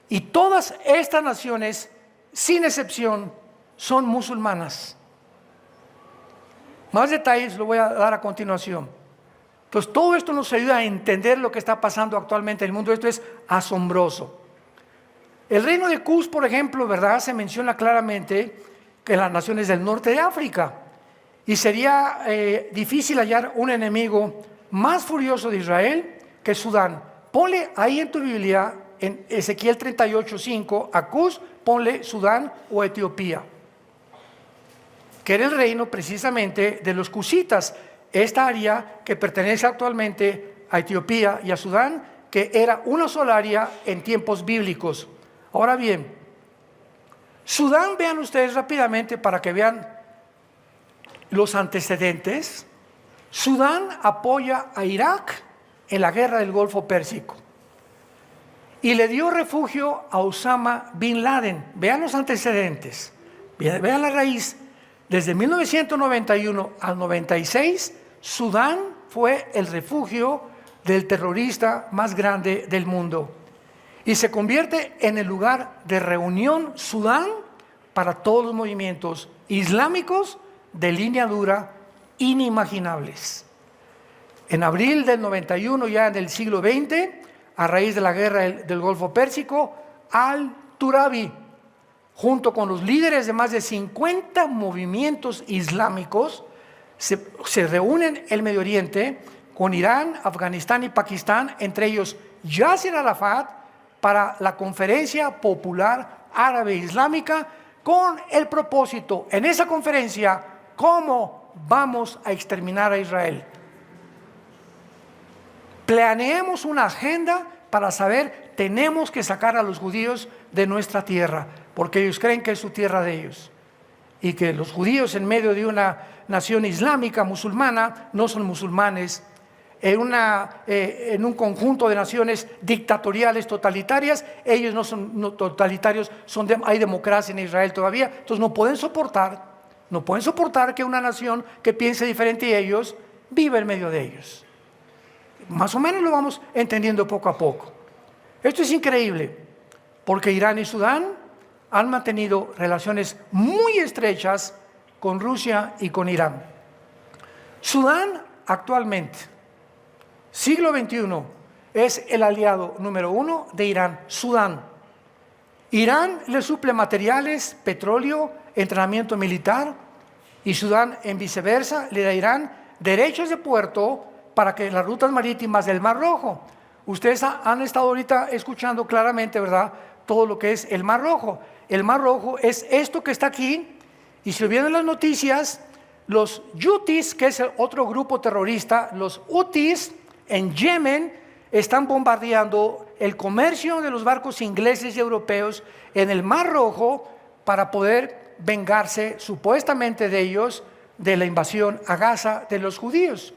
Y todas estas naciones, sin excepción, son musulmanas. Más detalles lo voy a dar a continuación. Entonces todo esto nos ayuda a entender lo que está pasando actualmente en el mundo. Esto es asombroso. El reino de Cus, por ejemplo, ¿verdad? Se menciona claramente que las naciones del norte de África. Y sería difícil hallar un enemigo más furioso de Israel que Sudán. Ponle ahí en tu Biblia, en Ezequiel 38:5, a Cus, ponle Sudán o Etiopía, que era el reino precisamente de los cusitas, esta área que pertenece actualmente a Etiopía y a Sudán, que era una sola área en tiempos bíblicos. Ahora bien, Sudán, vean ustedes rápidamente para que vean los antecedentes. Sudán apoya a Irak en la guerra del Golfo Pérsico y le dio refugio a Osama Bin Laden. Vean los antecedentes, vean la raíz. Desde 1991 al 96, Sudán fue el refugio del terrorista más grande del mundo y se convierte en el lugar de reunión Sudán para todos los movimientos islámicos de línea dura inimaginables. En abril del 91, ya en el siglo XX, a raíz de la guerra del Golfo Pérsico, Al-Turabi, junto con los líderes de más de 50 movimientos islámicos, se reúnen en el Medio Oriente con Irán, Afganistán y Pakistán, entre ellos Yasser Arafat, para la Conferencia Popular Árabe Islámica, con el propósito, en esa conferencia, cómo vamos a exterminar a Israel. Planeemos una agenda para saber, tenemos que sacar a los judíos de nuestra tierra, porque ellos creen que es su tierra de ellos. Y que los judíos en medio de una nación islámica, musulmana, no son musulmanes. En un conjunto de naciones dictatoriales, totalitarias, ellos no son totalitarios, hay democracia en Israel todavía. Entonces no pueden soportar que una nación que piense diferente de ellos viva en medio de ellos. Más o menos lo vamos entendiendo poco a poco. Esto es increíble, porque Irán y Sudán han mantenido relaciones muy estrechas con Rusia y con Irán. Sudán actualmente, siglo XXI, es el aliado número 1 de Irán. Sudán. Irán le suple materiales, petróleo, entrenamiento militar, y Sudán, en viceversa, le da a Irán derechos de puerto para que las rutas marítimas del Mar Rojo. Ustedes han estado ahorita escuchando claramente, ¿verdad?, todo lo que es el Mar Rojo. El Mar Rojo es esto que está aquí, y si vienen las noticias, los Houthis, que es el otro grupo terrorista, los Houthis en Yemen, están bombardeando el comercio de los barcos ingleses y europeos en el Mar Rojo para poder vengarse supuestamente de ellos de la invasión a Gaza de los judíos.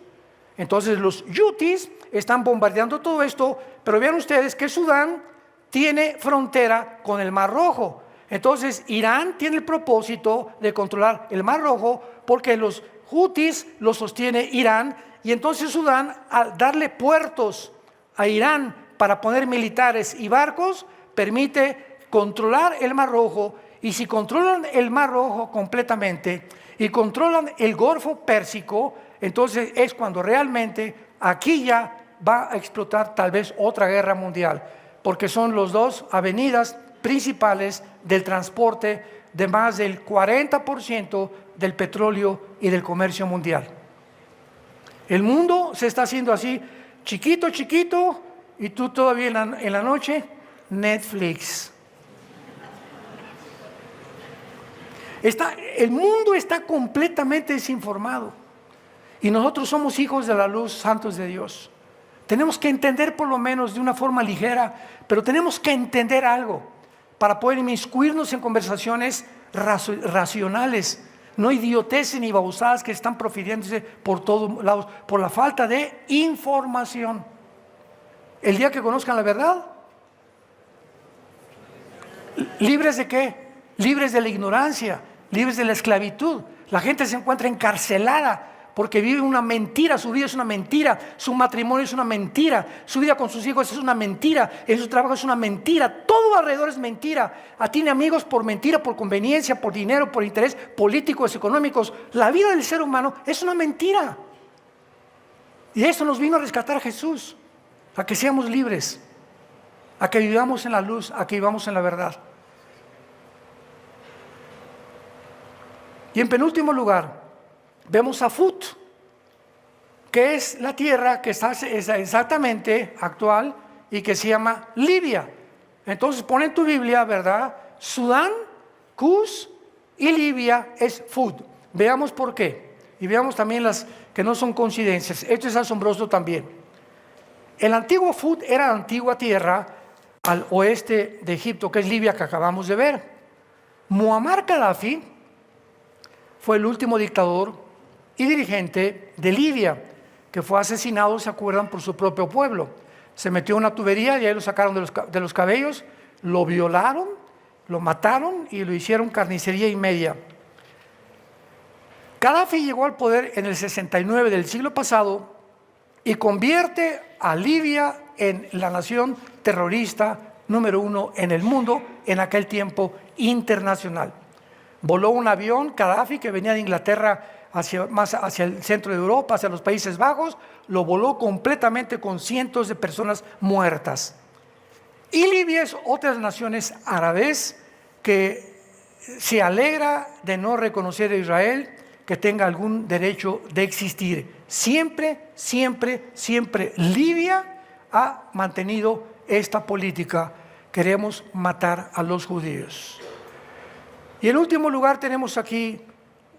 Entonces los hutis están bombardeando todo esto, pero vean ustedes que Sudán tiene frontera con el Mar Rojo. Entonces Irán tiene el propósito de controlar el Mar Rojo porque los hutis lo sostiene Irán, y entonces Sudán, al darle puertos a Irán para poner militares y barcos, permite controlar el Mar Rojo. Y si controlan el Mar Rojo completamente y controlan el Golfo Pérsico, entonces es cuando realmente aquí ya va a explotar tal vez otra guerra mundial, porque son las dos avenidas principales del transporte de más del 40% del petróleo y del comercio mundial. El mundo se está haciendo así, chiquito, chiquito, y tú todavía en la noche, Netflix. El mundo está completamente desinformado, y nosotros somos hijos de la luz, santos de Dios. Tenemos que entender, por lo menos de una forma ligera, pero tenemos que entender algo para poder inmiscuirnos en conversaciones racionales, no idioteces ni babosadas que están profiriéndose por todos lados, por la falta de información. El día que conozcan la verdad, ¿libres de qué? Libres de la ignorancia, libres de la esclavitud. La gente se encuentra encarcelada porque vive una mentira, su vida es una mentira, su matrimonio es una mentira, su vida con sus hijos es una mentira, en su trabajo es una mentira, todo alrededor es mentira. Tiene amigos por mentira, por conveniencia, por dinero, por interés políticos, económicos. La vida del ser humano es una mentira. Y eso nos vino a rescatar Jesús, a que seamos libres, a que vivamos en la luz, a que vivamos en la verdad. Y en penúltimo lugar, vemos a Fut, que es la tierra que está exactamente actual y que se llama Libia. Entonces pon en tu Biblia, ¿verdad? Sudán, Cus y Libia es Fut. Veamos por qué. Y veamos también las que no son coincidencias. Esto es asombroso también. El antiguo Fut era la antigua tierra al oeste de Egipto, que es Libia, que acabamos de ver. Muammar Gaddafi fue el último dictador y dirigente de Libia, que fue asesinado, ¿se acuerdan?, por su propio pueblo. Se metió en una tubería y ahí lo sacaron de los cabellos, lo violaron, lo mataron y lo hicieron carnicería y media. Gaddafi llegó al poder en el 69 del siglo pasado y convierte a Libia en la nación terrorista número 1 en el mundo, en aquel tiempo internacional. Voló un avión, Gaddafi, que venía de Inglaterra más hacia el centro de Europa, hacia los Países Bajos, lo voló completamente con cientos de personas muertas. Y Libia es otra de las naciones árabes que se alegra de no reconocer a Israel, que tenga algún derecho de existir. Siempre, siempre, siempre Libia ha mantenido esta política. Queremos matar a los judíos. Y en último lugar tenemos aquí,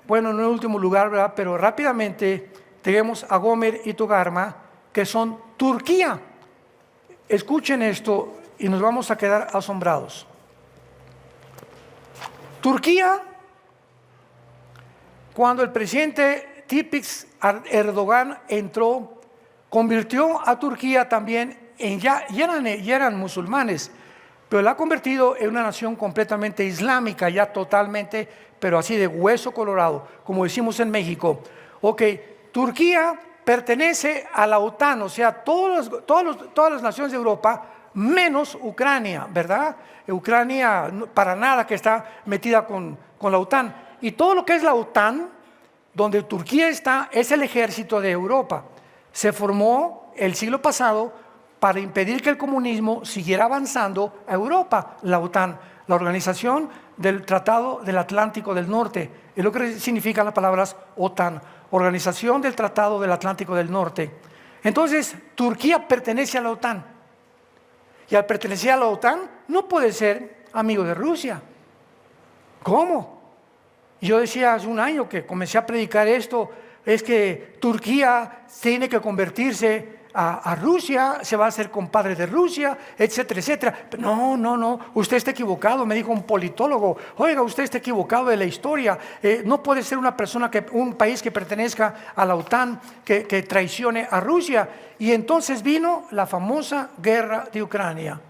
bueno, no en último lugar, ¿verdad?, pero rápidamente tenemos a Gomer y Togarma, que son Turquía. Escuchen esto y nos vamos a quedar asombrados. Turquía, cuando el presidente Tayyip Erdogan entró, convirtió a Turquía también ya eran musulmanes, pero la ha convertido en una nación completamente islámica, ya totalmente, pero así de hueso colorado, como decimos en México. Ok, Turquía pertenece a la OTAN, o sea, todas las naciones de Europa, menos Ucrania, ¿verdad? Ucrania para nada que está metida con la OTAN. Y todo lo que es la OTAN, donde Turquía está, es el ejército de Europa. Se formó el siglo pasado para impedir que el comunismo siguiera avanzando a Europa, la OTAN, la Organización del Tratado del Atlántico del Norte, es lo que significan las palabras OTAN, Organización del Tratado del Atlántico del Norte. Entonces, Turquía pertenece a la OTAN, y al pertenecer a la OTAN no puede ser amigo de Rusia. ¿Cómo? Yo decía hace un año que comencé a predicar esto, es que Turquía tiene que convertirse a Rusia, se va a hacer compadre de Rusia, etcétera, etcétera. No, usted está equivocado, me dijo un politólogo. Oiga, usted está equivocado de la historia. No puede ser un país que pertenezca a la OTAN que traicione a Rusia. Y entonces vino la famosa guerra de Ucrania.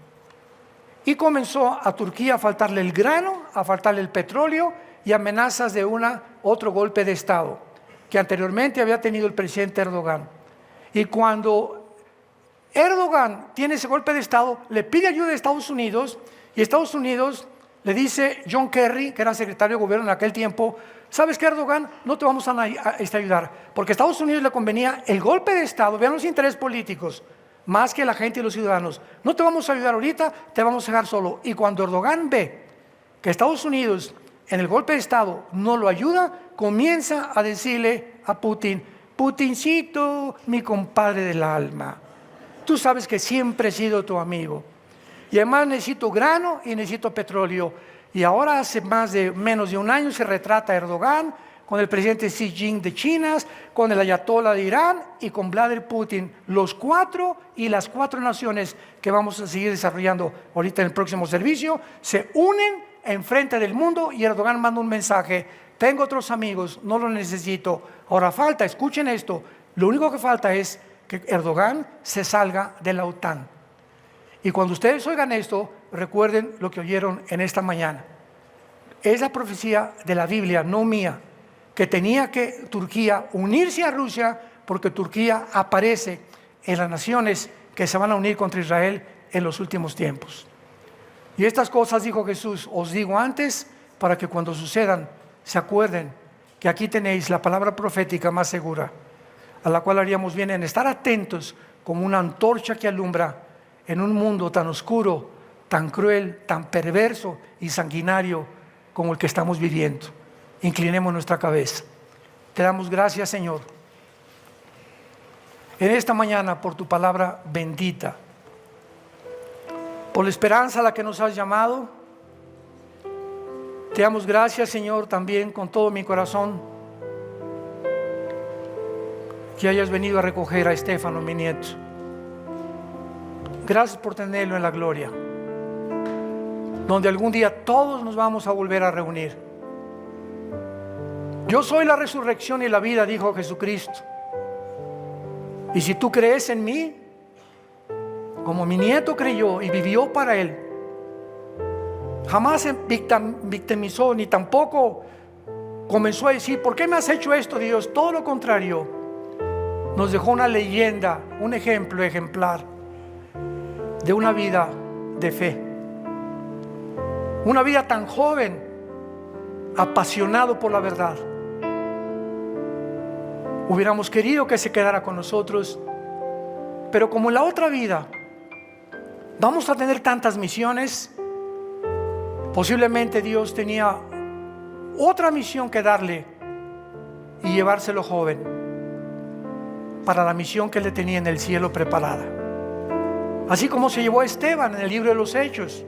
Y comenzó a Turquía a faltarle el grano, a faltarle el petróleo y amenazas de otro golpe de Estado que anteriormente había tenido el presidente Erdogan. Y cuando Erdogan tiene ese golpe de Estado, le pide ayuda de Estados Unidos, y Estados Unidos le dice John Kerry, que era secretario de gobierno en aquel tiempo: ¿sabes qué, Erdogan? No te vamos a ayudar, porque a Estados Unidos le convenía el golpe de Estado, vean los intereses políticos, más que la gente y los ciudadanos. No te vamos a ayudar ahorita, te vamos a dejar solo. Y cuando Erdogan ve que Estados Unidos en el golpe de Estado no lo ayuda, comienza a decirle a Putin: Putincito, mi compadre del alma, tú sabes que siempre he sido tu amigo, y además necesito grano y necesito petróleo. Y ahora hace menos de un año se retrata Erdogan con el presidente Xi Jinping de China, con el ayatollah de Irán y con Vladimir Putin, las cuatro naciones que vamos a seguir desarrollando ahorita en el próximo servicio, se unen enfrente del mundo, y Erdogan manda un mensaje: tengo otros amigos, no los necesito. Ahora falta, escuchen esto, lo único que falta es que Erdogan se salga de la OTAN. Y cuando ustedes oigan esto, recuerden lo que oyeron en esta mañana. Es la profecía de la Biblia, no mía, que tenía que Turquía unirse a Rusia, porque Turquía aparece en las naciones que se van a unir contra Israel en los últimos tiempos. Y estas cosas, dijo Jesús, os digo antes, para que cuando sucedan se acuerden que aquí tenéis la palabra profética más segura, a la cual haríamos bien en estar atentos como una antorcha que alumbra en un mundo tan oscuro, tan cruel, tan perverso y sanguinario como el que estamos viviendo. Inclinemos nuestra cabeza. Te damos gracias, Señor, en esta mañana por tu palabra bendita, por la esperanza a la que nos has llamado. Te damos gracias, Señor, también con todo mi corazón, que hayas venido a recoger a Estefano, mi nieto. Gracias por tenerlo en la gloria, donde algún día todos nos vamos a volver a reunir. Yo soy la resurrección y la vida, dijo Jesucristo. Y si tú crees en mí, como mi nieto creyó y vivió para él, jamás se victimizó ni tampoco comenzó a decir: ¿por qué me has hecho esto, Dios? Todo lo contrario, nos dejó una leyenda, un ejemplo ejemplar de una vida de fe, una vida tan joven, apasionado por la verdad. Hubiéramos querido que se quedara con nosotros, pero como en la otra vida vamos a tener tantas misiones, posiblemente Dios tenía otra misión que darle y llevárselo joven para la misión que le tenía en el cielo preparada. Así como se llevó a Esteban en el libro de los Hechos.